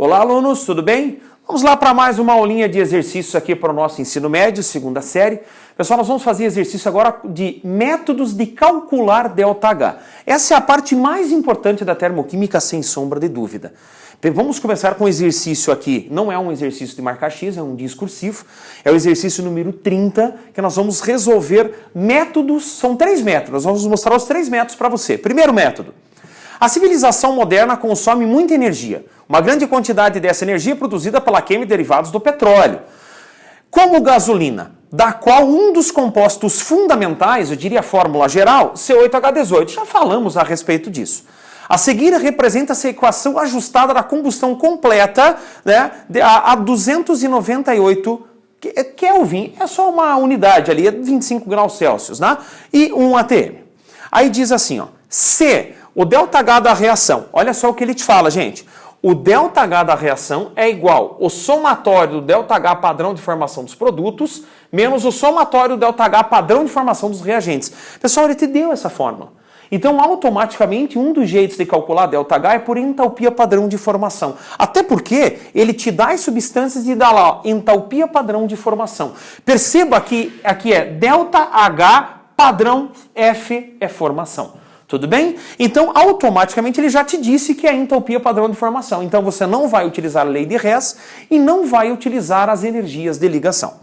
Olá, alunos, tudo bem? Vamos lá para mais uma aulinha de exercícios aqui para o nosso ensino médio, segunda série. Pessoal, nós vamos fazer exercício agora de métodos de calcular ΔH. Essa é a parte mais importante da termoquímica, sem sombra de dúvida. Vamos começar com o exercício aqui. Não é um exercício de marcar X, é um discursivo. É o exercício número 30, que nós vamos resolver métodos. São 3 métodos. Nós vamos mostrar os 3 métodos para você. Primeiro método. A civilização moderna consome muita energia. Uma grande quantidade dessa energia é produzida pela queima de derivados do petróleo, como gasolina, da qual um dos compostos fundamentais, eu diria a fórmula geral, C8H18. Já falamos a respeito disso. A seguir representa-se a equação ajustada da combustão completa, né, a 298 Kelvin, é só uma unidade ali, é 25 graus Celsius, né, e 1 atm. Aí diz assim, ó, C, o ΔH da reação, olha só o que ele te fala, gente. O ΔH da reação é igual ao somatório do ΔH padrão de formação dos produtos menos o somatório do ΔH padrão de formação dos reagentes. Pessoal, ele te deu essa fórmula. Então, automaticamente, um dos jeitos de calcular ΔH é por entalpia padrão de formação. Até porque ele te dá as substâncias e dá lá, ó, entalpia padrão de formação. Perceba que aqui é ΔH padrão F é formação. Tudo bem? Então, automaticamente, ele já te disse que é a entalpia padrão de formação. Então, você não vai utilizar a lei de Hess e não vai utilizar as energias de ligação.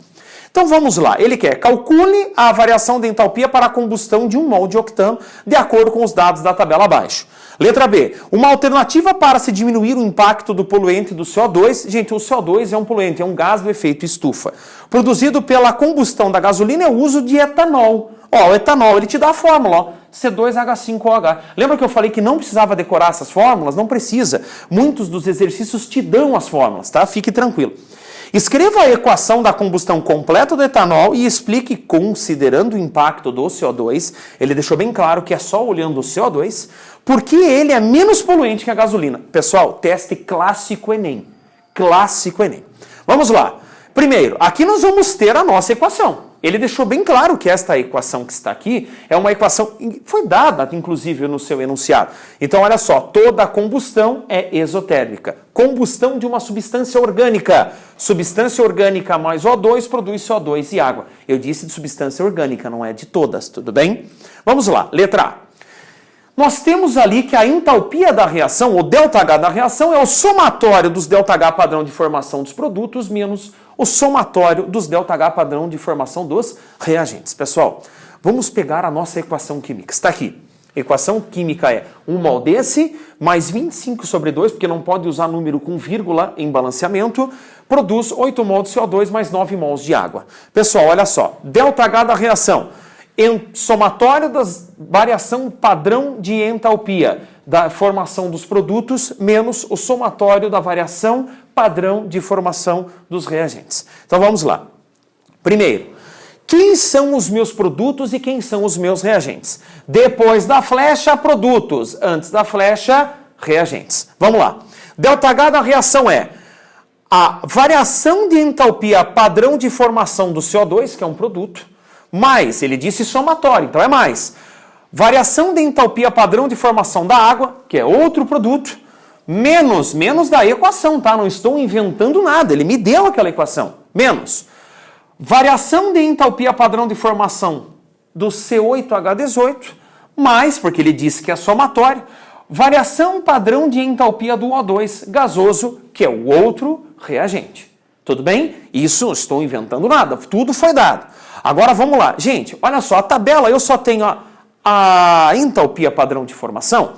Então, vamos lá. Ele quer calcule a variação de entalpia para a combustão de 1 mol de octano, de acordo com os dados da tabela abaixo. Letra B. Uma alternativa para se diminuir o impacto do poluente do CO2. Gente, o CO2 é um poluente, é um gás do efeito estufa. Produzido pela combustão da gasolina é o uso de etanol. Ó, o etanol, ele te dá a fórmula, ó, C2H5OH. Lembra que eu falei que não precisava decorar essas fórmulas? Não precisa. Muitos dos exercícios te dão as fórmulas, tá? Fique tranquilo. Escreva a equação da combustão completa do etanol e explique, considerando o impacto do CO2, ele deixou bem claro que é só olhando o CO2, porque ele é menos poluente que a gasolina. Pessoal, teste clássico Enem. Clássico Enem. Vamos lá. Primeiro, aqui nós vamos ter a nossa equação. Ele deixou bem claro que esta equação que está aqui é uma equação, foi dada inclusive no seu enunciado. Então olha só, toda combustão é exotérmica. Combustão de uma substância orgânica. Substância orgânica mais O2 produz CO2 e água. Eu disse de substância orgânica, não é de todas, tudo bem? Vamos lá, letra A. Nós temos ali que a entalpia da reação, o ΔH da reação, é o somatório dos ΔH padrão de formação dos produtos menos o somatório dos ΔH padrão de formação dos reagentes. Pessoal, vamos pegar a nossa equação química. Está aqui. A equação química é 1 mol desse mais 25 sobre 2, porque não pode usar número com vírgula em balanceamento, produz 8 mol de CO2 mais 9 mols de água. Pessoal, olha só. ΔH da reação. Somatório das variação padrão de entalpia da formação dos produtos menos o somatório da variação padrão de formação dos reagentes. Então vamos lá. Primeiro, quem são os meus produtos e quem são os meus reagentes? Depois da flecha, produtos. Antes da flecha, reagentes. Vamos lá. ΔH da reação é a variação de entalpia padrão de formação do CO2, que é um produto, mais, ele disse somatório, então é mais. Variação de entalpia padrão de formação da água, que é outro produto, menos da equação, tá? Não estou inventando nada, ele me deu aquela equação. Menos. Variação de entalpia padrão de formação do C8H18, mais, porque ele disse que é somatório, variação padrão de entalpia do O2 gasoso, que é o outro reagente. Tudo bem? Isso não estou inventando nada, tudo foi dado. Agora vamos lá. Gente, olha só, a tabela eu só tenho a entalpia padrão de formação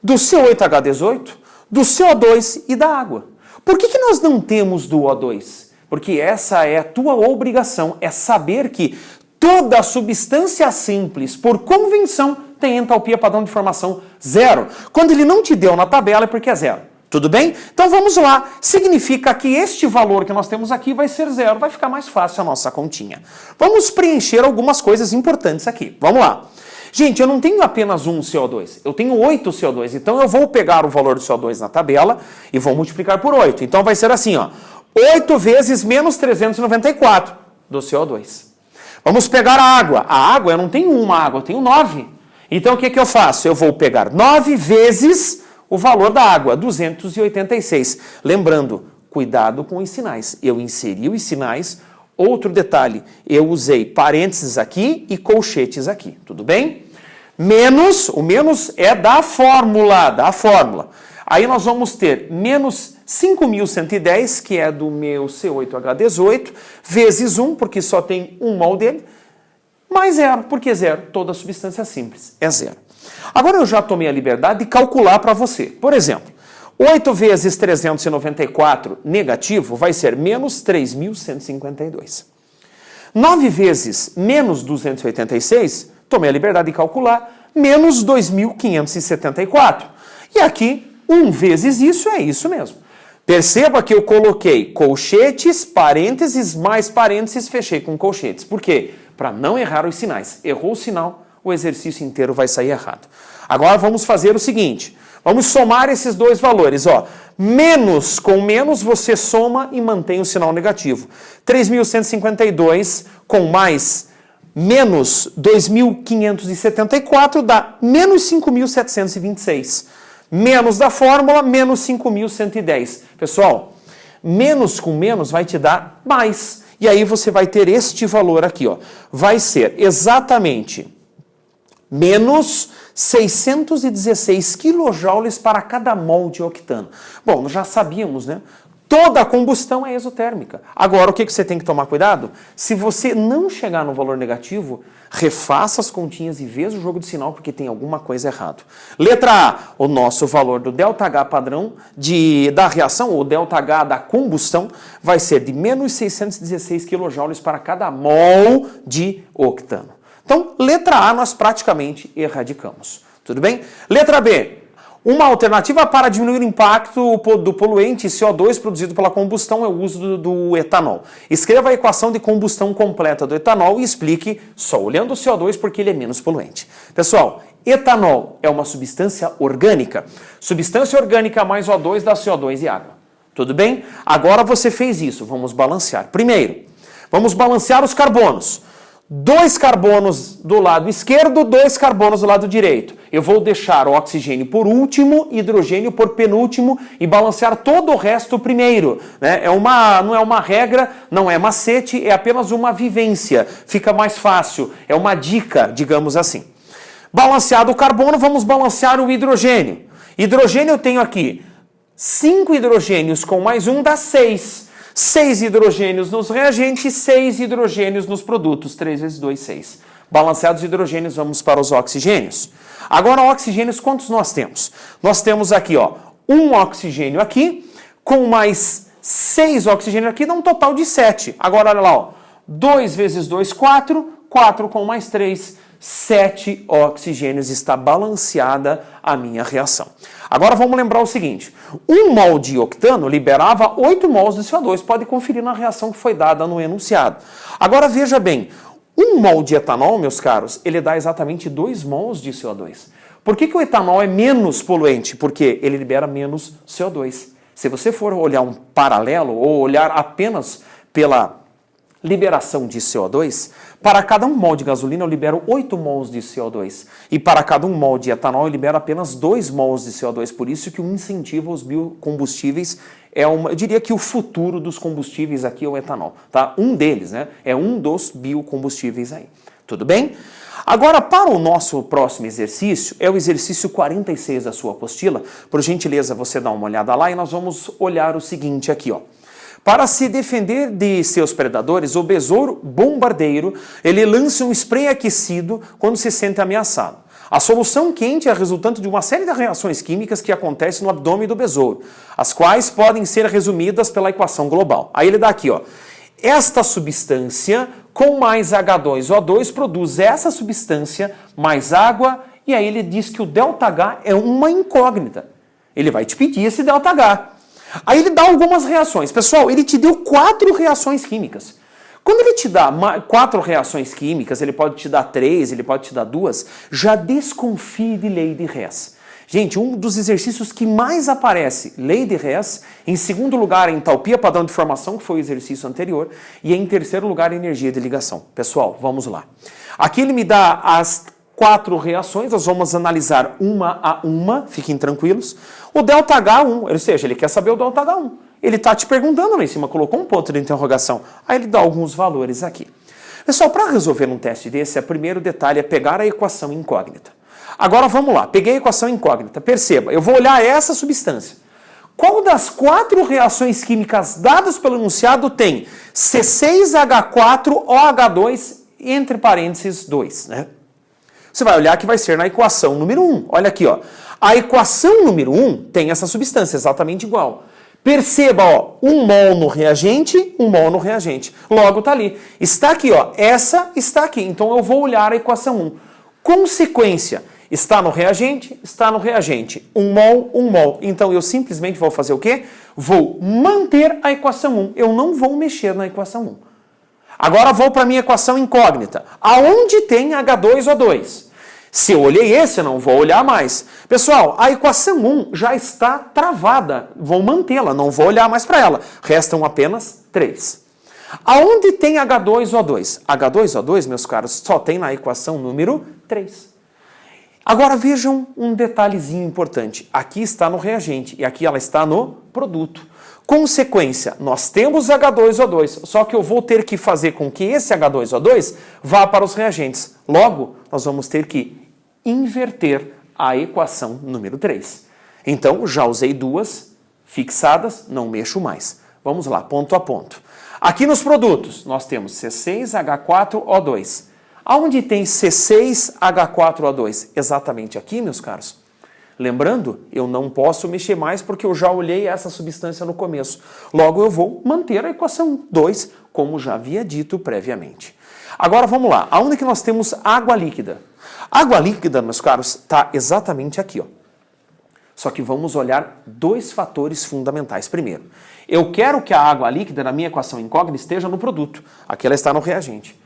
do C8H18, do CO2 e da água. Por que nós não temos do O2? Porque essa é a tua obrigação, é saber que toda substância simples, por convenção, tem entalpia padrão de formação 0. Quando ele não te deu na tabela é porque é 0. Tudo bem? Então vamos lá. Significa que este valor que nós temos aqui vai ser 0. Vai ficar mais fácil a nossa continha. Vamos preencher algumas coisas importantes aqui. Vamos lá. Gente, eu não tenho apenas um CO2. Eu tenho 8 CO2. Então eu vou pegar o valor do CO2 na tabela e vou multiplicar por 8. Então vai ser assim, ó. 8 vezes menos 394 do CO2. Vamos pegar a água. A água, eu não tenho uma água, eu tenho 9. Então o que eu faço? Eu vou pegar 9 vezes o valor da água, 286. Lembrando, cuidado com os sinais. Eu inseri os sinais. Outro detalhe, eu usei parênteses aqui e colchetes aqui, tudo bem? Menos, o menos é da fórmula. Aí nós vamos ter menos 5.110, que é do meu C8H18, vezes 1, porque só tem um mol dele, mais zero, porque zero, toda substância simples é zero. Agora eu já tomei a liberdade de calcular para você. Por exemplo, 8 vezes 394 negativo vai ser menos 3.152. 9 vezes menos 286, tomei a liberdade de calcular, menos 2.574. E aqui, 1 vezes isso é isso mesmo. Perceba que eu coloquei colchetes, parênteses, mais parênteses, fechei com colchetes. Por quê? Para não errar os sinais. Errou o sinal, o exercício inteiro vai sair errado. Agora vamos fazer o seguinte. Vamos somar esses dois valores, ó. Menos com menos você soma e mantém o sinal negativo. 3.152 com mais menos 2.574 dá menos 5.726. Menos da fórmula, menos 5.110. Pessoal, menos com menos vai te dar mais. E aí você vai ter este valor aqui, ó. Vai ser exatamente menos 616 kJ para cada mol de octano. Bom, nós já sabíamos, né? Toda a combustão é exotérmica. Agora, o que você tem que tomar cuidado? Se você não chegar no valor negativo, refaça as continhas e veja o jogo de sinal, porque tem alguma coisa errada. Letra A, o nosso valor do ΔH padrão da reação, ou ΔH da combustão, vai ser de menos 616 kJ para cada mol de octano. Então, letra A nós praticamente erradicamos. Tudo bem? Letra B. Uma alternativa para diminuir o impacto do poluente CO2 produzido pela combustão é o uso do etanol. Escreva a equação de combustão completa do etanol e explique só olhando o CO2 porque ele é menos poluente. Pessoal, etanol é uma substância orgânica. Substância orgânica mais O2 dá CO2 e água. Tudo bem? Agora você fez isso. Vamos balancear. Primeiro, vamos balancear os carbonos. 2 carbonos do lado esquerdo, 2 carbonos do lado direito. Eu vou deixar o oxigênio por último, hidrogênio por penúltimo e balancear todo o resto primeiro. Né? Não é uma regra, não é macete, é apenas uma vivência. Fica mais fácil, é uma dica, digamos assim. Balanceado o carbono, vamos balancear o hidrogênio. Hidrogênio eu tenho aqui 5 hidrogênios com mais 1 dá 6. 6 hidrogênios nos reagentes, 6 hidrogênios nos produtos. 3 vezes 2, 6. Balanceados os hidrogênios, vamos para os oxigênios. Agora, oxigênios, quantos nós temos? Nós temos aqui, ó, 1 oxigênio aqui, com mais 6 oxigênios aqui, dá um total de 7. Agora, olha lá, ó, 2 vezes 2, 4. 4 com mais 3, 7 oxigênios. Está balanceada a minha reação. Agora vamos lembrar o seguinte, 1 mol de octano liberava 8 mols de CO2, pode conferir na reação que foi dada no enunciado. Agora veja bem, 1 mol de etanol, meus caros, ele dá exatamente 2 mols de CO2. Por que o etanol é menos poluente? Porque ele libera menos CO2. Se você for olhar um paralelo ou olhar apenas pela liberação de CO2, para cada 1 mol de gasolina eu libero 8 mols de CO2. E para cada 1 mol de etanol eu libero apenas 2 mols de CO2. Por isso que o incentivo aos biocombustíveis eu diria que o futuro dos combustíveis aqui é o etanol. Tá? Um deles, né? É um dos biocombustíveis aí. Tudo bem? Agora, para o nosso próximo exercício, é o exercício 46 da sua apostila. Por gentileza, você dá uma olhada lá e nós vamos olhar o seguinte aqui, ó. Para se defender de seus predadores, o besouro bombardeiro, ele lança um spray aquecido quando se sente ameaçado. A solução quente é resultante de uma série de reações químicas que acontecem no abdômen do besouro, as quais podem ser resumidas pela equação global. Aí ele dá aqui, ó. Esta substância com mais H2O2 produz essa substância mais água, e aí ele diz que o ΔH é uma incógnita. Ele vai te pedir esse ΔH. Aí ele dá algumas reações. Pessoal, ele te deu 4 reações químicas. Quando ele te dá 4 reações químicas, ele pode te dar 3, ele pode te dar 2, já desconfie de lei de Hess. Gente, um dos exercícios que mais aparece, lei de Hess, em segundo lugar, a entalpia padrão de formação, que foi o exercício anterior, e em terceiro lugar, a energia de ligação. Pessoal, vamos lá. Aqui ele me dá as 4 reações, nós vamos analisar uma a uma, fiquem tranquilos. O ΔH1, ou seja, ele quer saber o ΔH1. Ele está te perguntando lá em cima, colocou um ponto de interrogação. Aí ele dá alguns valores aqui. Pessoal, para resolver um teste desse, o primeiro detalhe é pegar a equação incógnita. Agora vamos lá, peguei a equação incógnita. Perceba, eu vou olhar essa substância. Qual das 4 reações químicas dadas pelo enunciado tem C6H4OH2, entre parênteses, 2, né? Você vai olhar que vai ser na equação número 1. Olha aqui, ó. A equação número 1 tem essa substância exatamente igual. Perceba, ó, 1 mol no reagente, 1 mol no reagente. Logo tá ali. Está aqui, ó. Essa está aqui. Então eu vou olhar a equação 1. Consequência. Está no reagente, está no reagente. 1 mol, 1 mol. Então eu simplesmente vou fazer o quê? Vou manter a equação 1. Eu não vou mexer na equação 1. Agora vou para a minha equação incógnita. Aonde tem H2O2? Se eu olhei esse, eu não vou olhar mais. Pessoal, a equação 1 já está travada. Vou mantê-la, não vou olhar mais para ela. Restam apenas 3. Aonde tem H2O2? H2O2, meus caros, só tem na equação número 3. Agora vejam um detalhezinho importante. Aqui está no reagente e aqui ela está no produto. Consequência, nós temos H2O2, só que eu vou ter que fazer com que esse H2O2 vá para os reagentes. Logo, nós vamos ter que inverter a equação número 3. Então, já usei 2 fixadas, não mexo mais. Vamos lá, ponto a ponto. Aqui nos produtos, nós temos C6H4O2. Aonde tem C6H4O2? Exatamente aqui, meus caros. Lembrando, eu não posso mexer mais porque eu já olhei essa substância no começo. Logo, eu vou manter a equação 2, como já havia dito previamente. Agora, vamos lá. Aonde que nós temos água líquida? Água líquida, meus caros, está exatamente aqui, ó. Só que vamos olhar 2 fatores fundamentais. Primeiro, eu quero que a água líquida na minha equação incógnita esteja no produto. Aqui ela está no reagente.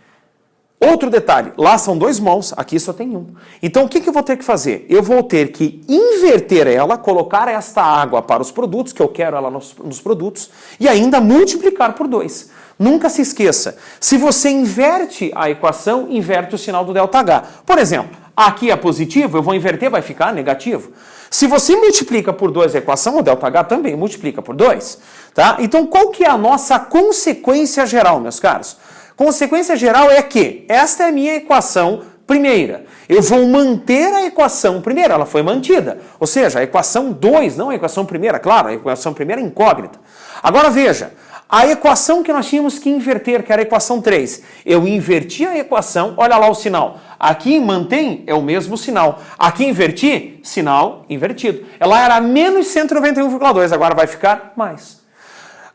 Outro detalhe, lá são 2 mols, aqui só tem 1. Então o que eu vou ter que fazer? Eu vou ter que inverter ela, colocar esta água para os produtos, que eu quero ela nos produtos, e ainda multiplicar por 2. Nunca se esqueça, se você inverte a equação, inverte o sinal do ΔH. Por exemplo, aqui é positivo, eu vou inverter, vai ficar negativo. Se você multiplica por 2 a equação, o ΔH também multiplica por 2. Tá? Então qual que é a nossa consequência geral, meus caros? Consequência geral é que esta é a minha equação primeira. Eu vou manter a equação primeira, ela foi mantida. Ou seja, a equação 2, não a equação primeira, claro, a equação primeira é incógnita. Agora veja, a equação que nós tínhamos que inverter, que era a equação 3, eu inverti a equação, olha lá o sinal. Aqui mantém, é o mesmo sinal. Aqui inverti, sinal invertido. Ela era menos 191,2, agora vai ficar mais.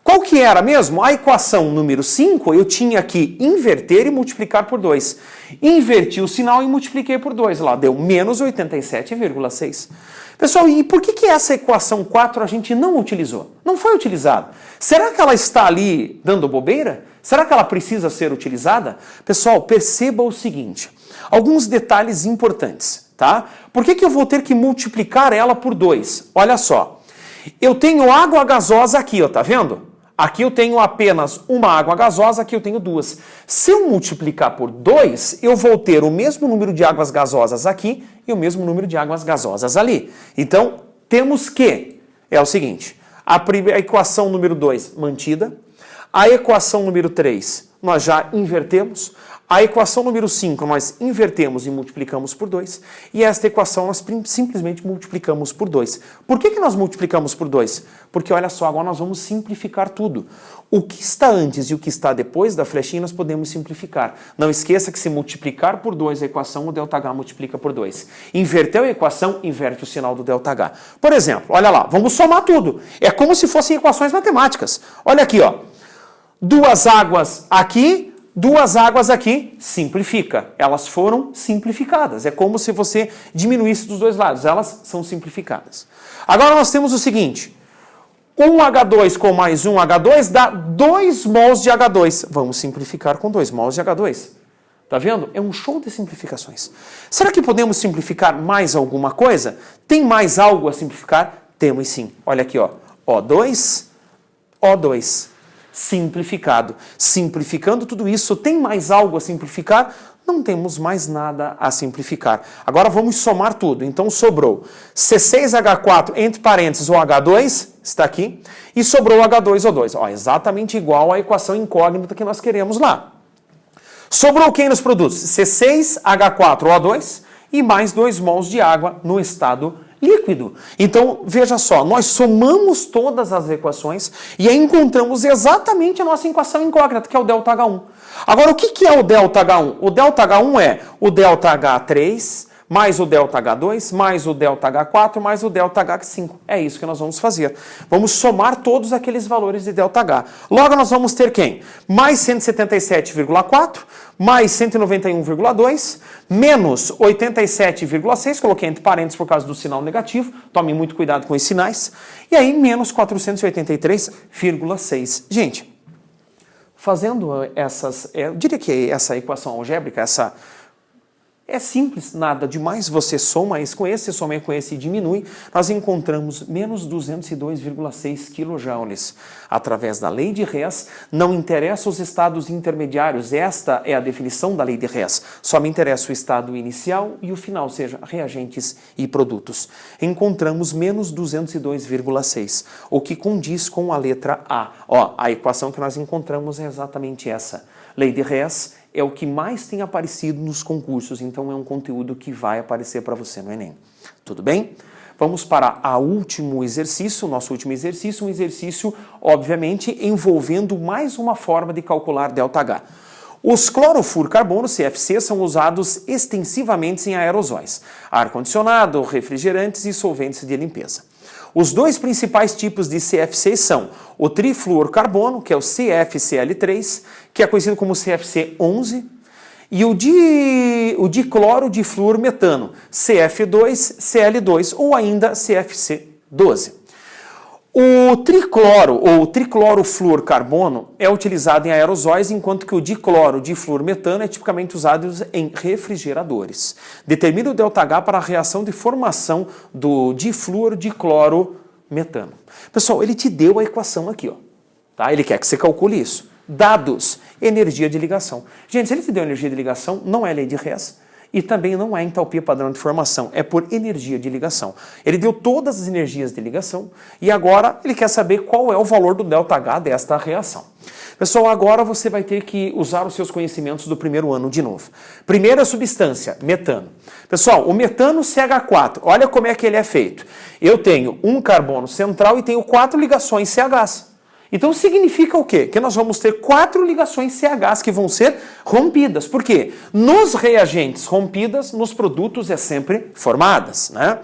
Qual que era mesmo? A equação número 5, eu tinha que inverter e multiplicar por 2. Inverti o sinal e multipliquei por 2. Lá deu menos 87,6. Pessoal, e por que essa equação 4 a gente não utilizou? Não foi utilizada. Será que ela está ali dando bobeira? Será que ela precisa ser utilizada? Pessoal, perceba o seguinte. Alguns detalhes importantes, tá? Por que eu vou ter que multiplicar ela por 2? Olha só. Eu tenho água gasosa aqui, ó, tá vendo? Aqui eu tenho apenas uma água gasosa, aqui eu tenho 2. Se eu multiplicar por 2, eu vou ter o mesmo número de águas gasosas aqui e o mesmo número de águas gasosas ali. Então, temos que, é o seguinte, a equação número 2 mantida, a equação número 3 nós já invertemos, a equação número 5 nós invertemos e multiplicamos por 2, e esta equação nós simplesmente multiplicamos por 2. Por que nós multiplicamos por 2? Porque olha só, agora nós vamos simplificar tudo. O que está antes e o que está depois da flechinha nós podemos simplificar. Não esqueça que se multiplicar por 2 a equação, o ΔH multiplica por 2. Inverteu a equação, inverte o sinal do ΔH. Por exemplo, olha lá, vamos somar tudo. É como se fossem equações matemáticas. Olha aqui, ó. 2 águas aqui, 2 águas aqui, simplifica. Elas foram simplificadas. É como se você diminuísse dos 2 lados. Elas são simplificadas. Agora nós temos o seguinte. 1H2 com mais 1H2 dá 2 mols de H2. Vamos simplificar com 2 mols de H2. Tá vendo? É um show de simplificações. Será que podemos simplificar mais alguma coisa? Tem mais algo a simplificar? Temos sim. Olha aqui, ó. O2, O2. Simplificado. Simplificando tudo isso, tem mais algo a simplificar? Não temos mais nada a simplificar. Agora vamos somar tudo. Então sobrou C6H4, entre parênteses, o H2, está aqui, e sobrou o H2O2. Ó, exatamente igual à equação incógnita que nós queremos lá. Sobrou quem nos produtos? C6H4O2 e mais 2 mols de água no estado líquido. Então, veja só, nós somamos todas as equações e aí encontramos exatamente a nossa equação incógnita, que é o ΔH1. Agora, o que é o ΔH1? O ΔH1 é o ΔH3 mais o ΔH2, mais o ΔH4, mais o ΔH5. É isso que nós vamos fazer. Vamos somar todos aqueles valores de ΔH. Logo, nós vamos ter quem? Mais 177,4, mais 191,2, menos 87,6, coloquei entre parênteses por causa do sinal negativo, tome muito cuidado com os sinais, e aí menos 483,6. Gente, fazendo eu diria que essa equação algébrica, é simples, nada demais, você soma isso com esse, soma com esse e diminui, nós encontramos menos 202,6 kJ. Através da lei de Hess, não interessa os estados intermediários, esta é a definição da lei de Hess, só me interessa o estado inicial e o final, ou seja, reagentes e produtos. Encontramos menos 202,6, o que condiz com a letra A. Ó, a equação que nós encontramos é exatamente essa. Lei de Hess é o que mais tem aparecido nos concursos, então é um conteúdo que vai aparecer para você no Enem. Tudo bem? Vamos para o último exercício, nosso último exercício, um exercício, obviamente, envolvendo mais uma forma de calcular ΔH. Os clorofluorcarbonos, CFC, são usados extensivamente em aerosóis, ar-condicionado, refrigerantes e solventes de limpeza. Os dois principais tipos de CFC são o trifluorcarbono, que é o CFCl3, que é conhecido como CFC11, e o dicloro de fluormetano, CF2Cl2, ou ainda CFC12. O tricloro ou triclorofluorcarbono é utilizado em aerosóis, enquanto que o dicloro de fluormetano é tipicamente usado em refrigeradores. Determina o ΔH para a reação de formação do difluor-diclorometano. Pessoal, ele te deu a equação aqui, ó. Tá? Ele quer que você calcule isso. Dados, energia de ligação. Gente, se ele te deu energia de ligação, não é lei de Hess. E também não é entalpia padrão de formação, é por energia de ligação. Ele deu todas as energias de ligação e agora ele quer saber qual é o valor do ΔH desta reação. Pessoal, agora você vai ter que usar os seus conhecimentos do primeiro ano de novo. Primeira substância, metano. Pessoal, o metano CH4, olha como é que ele é feito. Eu tenho um carbono central e tenho 4 ligações CHs. Então significa o quê? Que nós vamos ter 4 ligações CHs que vão ser rompidas. Por quê? Nos reagentes rompidas, nos produtos é sempre formadas, né?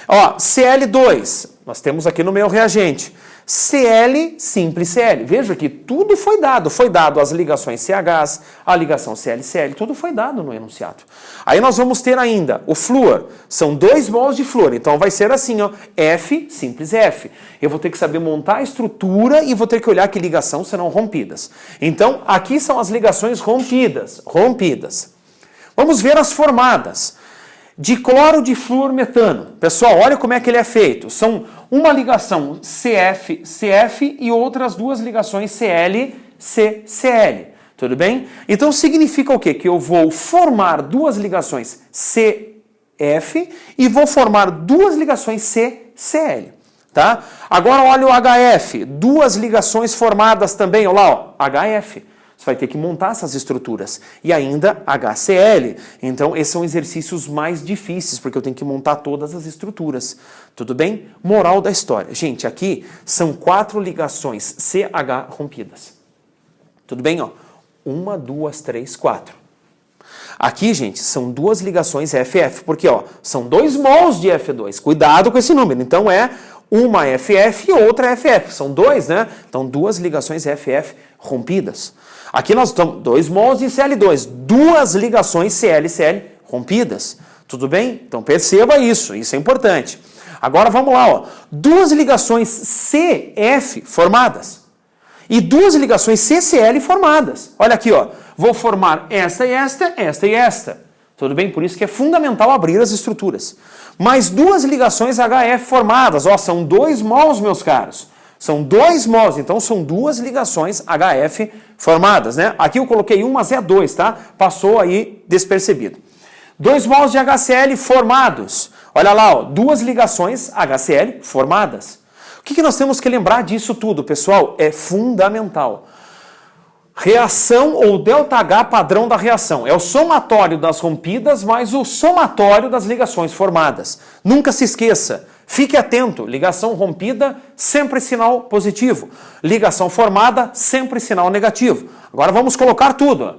Ó, Cl2, nós temos aqui no meu reagente. Cl, simples Cl. Veja que tudo foi dado. Foi dado as ligações CHs, a ligação Cl-Cl, tudo foi dado no enunciado. Aí nós vamos ter ainda o flúor. São 2 mols de flúor. Então vai ser assim, ó, F, simples F. Eu vou ter que saber montar a estrutura e vou ter que olhar que ligação serão rompidas. Então, aqui são as ligações rompidas. Vamos ver as formadas. Dicloro de fluormetano. Pessoal, olha como é que ele é feito. São uma ligação CF e outras 2 ligações Cl. Tudo bem? Então significa o quê? Que eu vou formar 2 ligações CF e vou formar 2 ligações CCl. Tá? Agora olha o HF. 2 ligações formadas também. Olha lá, ó, HF. Você vai ter que montar essas estruturas. E ainda HCl. Então, esses são exercícios mais difíceis, porque eu tenho que montar todas as estruturas. Tudo bem? Moral da história. Gente, aqui são 4 ligações CH rompidas. Tudo bem? Ó? 1, 2, 3, 4. Aqui, gente, são 2 ligações FF, porque ó, são 2 mols de F2. Cuidado com esse número. Então, é uma FF e outra FF. São 2, né? Então, 2 ligações FF rompidas. Aqui nós estamos 2 mols de Cl2, 2 ligações Cl-Cl rompidas. Tudo bem? Então perceba isso é importante. Agora vamos lá, ó. 2 ligações CF formadas e 2 ligações CCl formadas. Olha aqui, ó. Vou formar esta e esta. Tudo bem? Por isso que é fundamental abrir as estruturas. Mais 2 ligações HF formadas, ó, são 2 mols, meus caros. São 2 mols, então são 2 ligações HF formadas, né? Aqui eu coloquei 1, mas é 2, tá? Passou aí despercebido. 2 mols de HCl formados. Olha lá, ó, 2 ligações HCl formadas. O que nós temos que lembrar disso tudo, pessoal? É fundamental. Reação ou ΔH padrão da reação. É o somatório das rompidas mais o somatório das ligações formadas. Nunca se esqueça. Fique atento. Ligação rompida, sempre sinal positivo. Ligação formada, sempre sinal negativo. Agora vamos colocar tudo. Ó.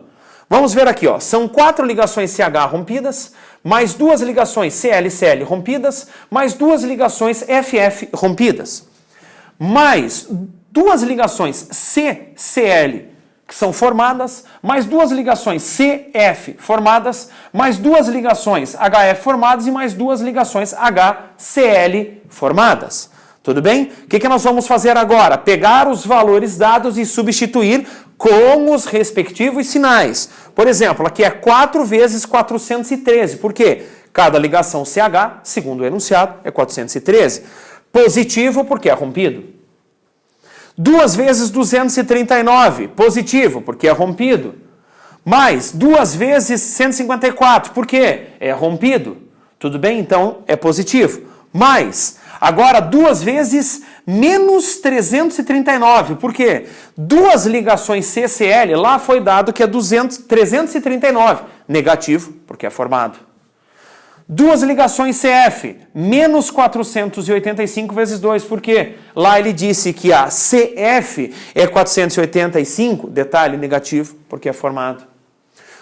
Vamos ver aqui. Ó. São 4 ligações CH rompidas, mais 2 ligações CL-CL rompidas, mais 2 ligações FF rompidas. Mais 2 ligações CCL que são formadas, mais 2 ligações CF formadas, mais 2 ligações HF formadas e mais 2 ligações HCl formadas. Tudo bem? O que nós vamos fazer agora? Pegar os valores dados e substituir com os respectivos sinais. Por exemplo, aqui é 4 vezes 413. Por quê? Cada ligação CH, segundo o enunciado, é 413. Positivo porque é rompido. 2 vezes 239, positivo, porque é rompido. Mais 2 vezes 154, por quê? É rompido. Tudo bem? Então, é positivo. Mais, agora 2 vezes menos 339, por quê? 2 ligações CCL, lá foi dado que é 339, negativo, porque é formado. 2 ligações CF, menos 485 vezes 2, por quê? Lá ele disse que a CF é 485, detalhe negativo, porque é formado.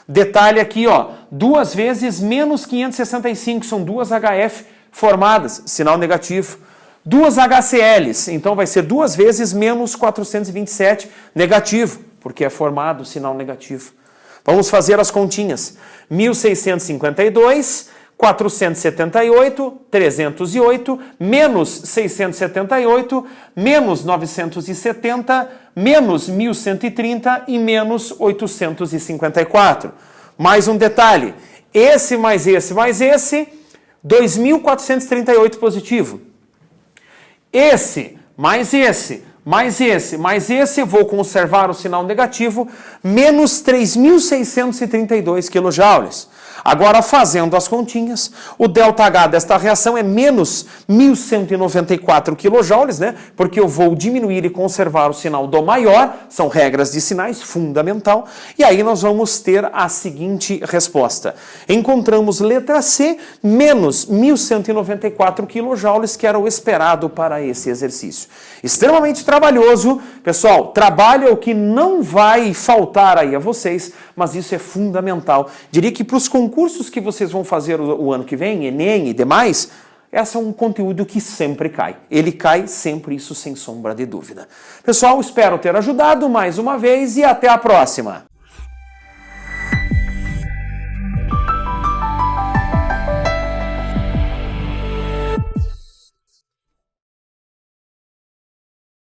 Detalhe aqui, ó, 2 vezes menos 565, são 2 HF formadas, sinal negativo. 2 HCLs, então vai ser 2 vezes menos 427, negativo, porque é formado, sinal negativo. Vamos fazer as continhas. 1652... 478, 308, menos 678, menos 970, menos 1130 e menos 854. Mais um detalhe, esse mais esse mais esse, 2.438 positivo. Esse, mais esse, mais esse, mais esse, vou conservar o sinal negativo, menos 3.632 kJ. Agora, fazendo as continhas, o ΔH desta reação é menos 1.194 kJ, né? Porque eu vou diminuir e conservar o sinal do maior, são regras de sinais, fundamental. E aí nós vamos ter a seguinte resposta. Encontramos letra C, menos 1.194 kJ, que era o esperado para esse exercício. Extremamente trabalhoso. Pessoal, trabalho é o que não vai faltar aí a vocês, mas isso é fundamental. Diria que para os concursos que vocês vão fazer o ano que vem, Enem e demais, esse é um conteúdo que sempre cai. Ele cai sempre, isso sem sombra de dúvida. Pessoal, espero ter ajudado mais uma vez e até a próxima.